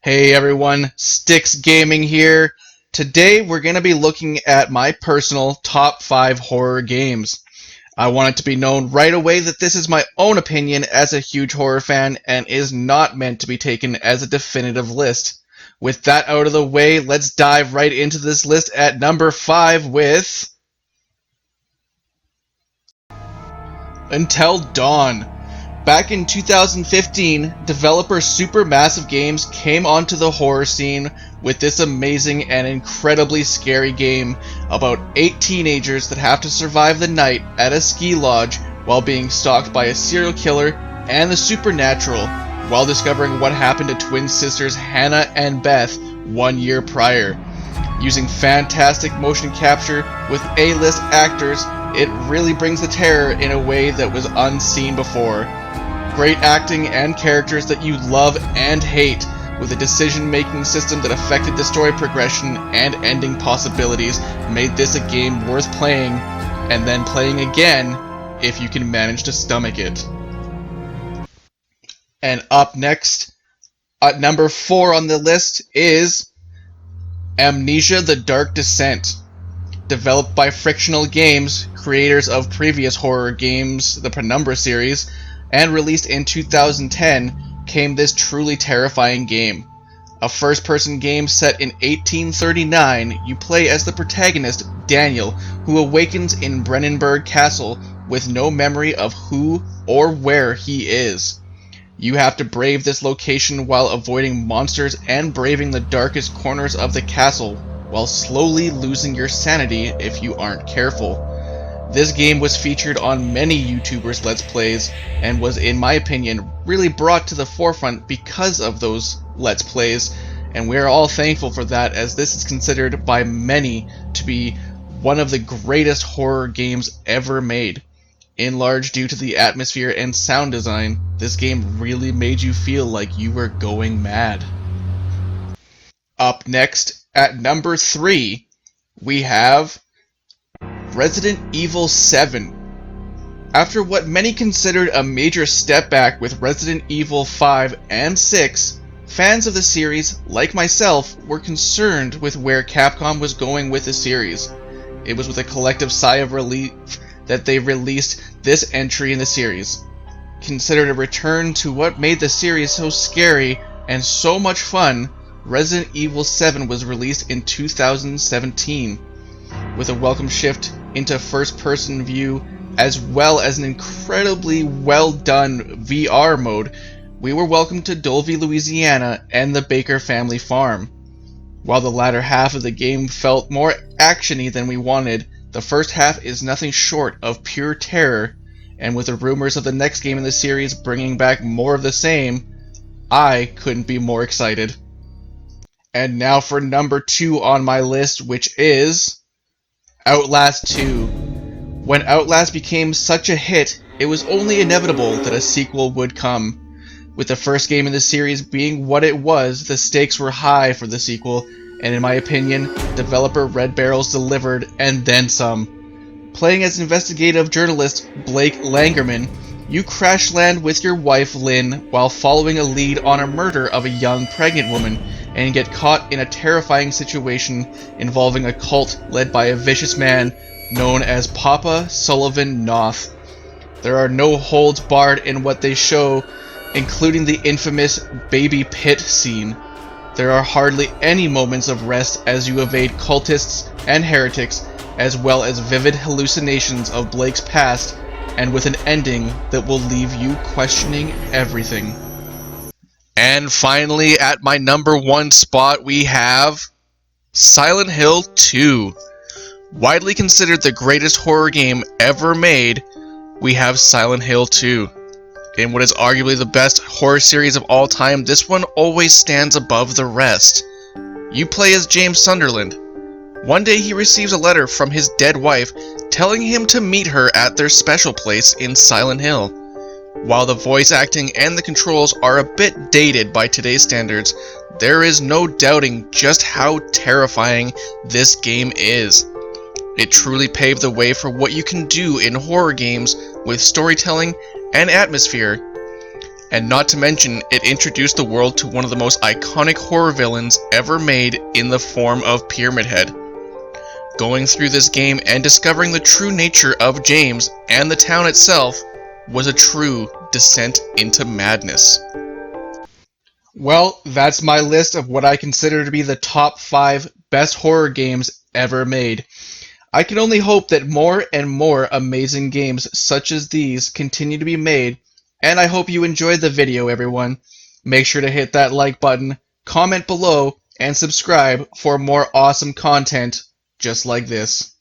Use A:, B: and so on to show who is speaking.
A: Hey everyone, Styx Gaming here. Today we're going to be looking at my personal top 5 horror games. I want it to be known right away that this is my own opinion as a huge horror fan and is not meant to be taken as a definitive list. With that out of the way, let's dive right into this list at number 5 with Until Dawn. Back in 2015, developer Supermassive Games came onto the horror scene with this amazing and incredibly scary game about 8 teenagers that have to survive the night at a ski lodge while being stalked by a serial killer and the supernatural, while discovering what happened to twin sisters Hannah and Beth 1 year prior. Using fantastic motion capture with A-list actors, it really brings the terror in a way that was unseen before. Great acting and characters that you love and hate, with a decision-making system that affected the story progression and ending possibilities, made this a game worth playing, and then playing again if you can manage to stomach it. And up next, at number 4 on the list is Amnesia: The Dark Descent. Developed by Frictional Games, creators of previous horror games, the Penumbra series, and released in 2010, came this truly terrifying game. A first-person game set in 1839, you play as the protagonist, Daniel, who awakens in Brennenburg Castle with no memory of who or where he is. You have to brave this location while avoiding monsters and braving the darkest corners of the castle, while slowly losing your sanity if you aren't careful. This game was featured on many YouTubers' Let's Plays, and was, in my opinion, really brought to the forefront because of those Let's Plays, and we are all thankful for that, as this is considered by many to be one of the greatest horror games ever made. In large due to the atmosphere and sound design, this game really made you feel like you were going mad. Up next, at number 3, we have Resident Evil 7. After what many considered a major step back with Resident Evil 5 and 6, fans of the series, like myself, were concerned with where Capcom was going with the series. It was with a collective sigh of relief that they released this entry in the series. Considered a return to what made the series so scary and so much fun, Resident Evil 7 was released in 2017. With a welcome shift into first-person view, as well as an incredibly well-done VR mode, we were welcomed to Dulvey, Louisiana and the Baker family farm. While the latter half of the game felt more actiony than we wanted, the first half is nothing short of pure terror, and with the rumors of the next game in the series bringing back more of the same, I couldn't be more excited. And now for number 2 on my list, which is Outlast 2. When Outlast became such a hit, it was only inevitable that a sequel would come. With the first game in the series being what it was, the stakes were high for the sequel, and in my opinion, developer Red Barrels delivered and then some. Playing as investigative journalist Blake Langerman, you crash land with your wife Lynn while following a lead on a murder of a young pregnant woman, and get caught in a terrifying situation involving a cult led by a vicious man known as Papa Sullivan Noth. There are no holds barred in what they show, including the infamous baby pit scene. There are hardly any moments of rest as you evade cultists and heretics, as well as vivid hallucinations of Blake's past, and with an ending that will leave you questioning everything. And finally, at my number 1 spot, we have Silent Hill 2. Widely considered the greatest horror game ever made, we have Silent Hill 2. In what is arguably the best horror series of all time, this one always stands above the rest. You play as James Sunderland. One day he receives a letter from his dead wife telling him to meet her at their special place in Silent Hill. While the voice acting and the controls are a bit dated by today's standards, there is no doubting just how terrifying this game is. It truly paved the way for what you can do in horror games with storytelling and atmosphere. And not to mention, it introduced the world to one of the most iconic horror villains ever made in the form of Pyramid Head. Going through this game and discovering the true nature of James and the town itself was a true descent into madness. Well, that's my list of what I consider to be the top 5 best horror games ever made. I can only hope that more and more amazing games such as these continue to be made, and I hope you enjoyed the video, everyone. Make sure to hit that like button, comment below, and subscribe for more awesome content just like this.